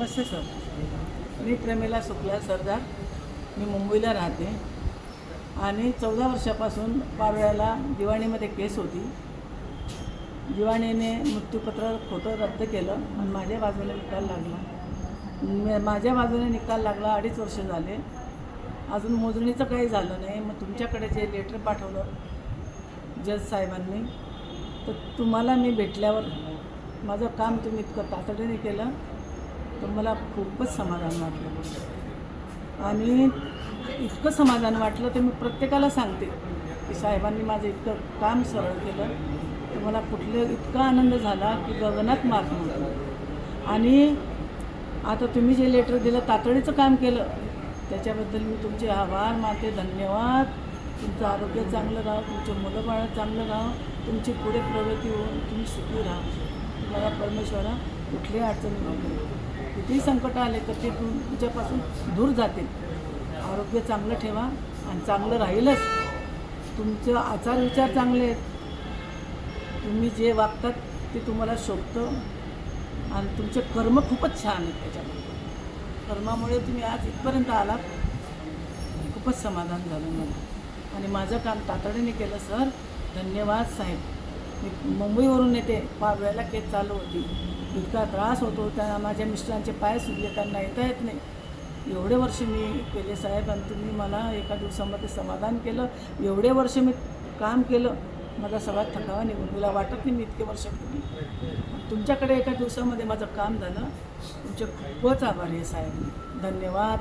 नमस्ते sir, मी प्रेमिला शुक्ला सरदार. मी मुंबईला राहते आणि 14 वर्षापासून पारोळ्याला दिवाणीमध्ये केस होती. दिवाणीने मृत्यूपत्र खोटं रद्द केलं आणि माझ्या बाजूने निकाल लागला. माझ्या बाजूने निकाल लागला 2.5 वर्ष झाले. अजून मोजणीचं काही झालं नाही. मग तुमच्याकडे जे लेटर पाठवलं जज साहेबांनी, तर तुम्हाला मी भेटल्यावर माझं काम तुम्ही इतकं तातडीने केलं तर मला खूपच समाधान वाटलं. आणि इतकं समाधान वाटलं तर मी प्रत्येकाला सांगते की साहेबांनी माझं इतकं काम सरळ केलं तर मला इतका आनंद झाला की गगनात मात नव्हतं. आणि आता तुम्ही जे लेटर दिलं, तातडीचं काम केलं, त्याच्याबद्दल मी तुमचे आभार मानते. धन्यवाद. तुमचं आरोग्य चांगलं राहो, तुमचे मुलं बाळं चांगलं राहो, तुमची पुढे प्रगती होऊन तुम्ही सुखी राहा. तुम्हाला परमेश्वरा कुठलीही अडचणी नको, कितीही संकट आले तर ते तुमच्यापासून दूर जातील. आरोग्य चांगलं ठेवा आणि चांगलं राहीलच. तुमचे आचार विचार चांगले आहेत, तुम्ही जे वागतात ते तुम्हाला शोभतं आणि तुमचे कर्म खूपच छान आहेत. त्याच्यामध्ये कर्मामुळे तुम्ही आज इथपर्यंत आलात. खूपच समाधान झालं मला आणि माझं काम तातडीने केलं सर. धन्यवाद साहेब. मी मुंबईवरून येते. पारोळ्याला केस चालू होती. इतका त्रास होतो, त्या माझ्या मिस्टरांचे पाय सुजले, त्यांना येता येत नाही. एवढे वर्ष मी केले साहेब आणि तुम्ही मला एका दिवसामध्ये समाधान केलं. एवढे वर्ष मी काम केलं, माझा सगळा थकावा निघून मला वाटत नाही मी इतके वर्ष केली. तुमच्याकडे एका दिवसामध्ये माझं काम झालं. तुमचे खूपच आभारी आहे साहेब. धन्यवाद.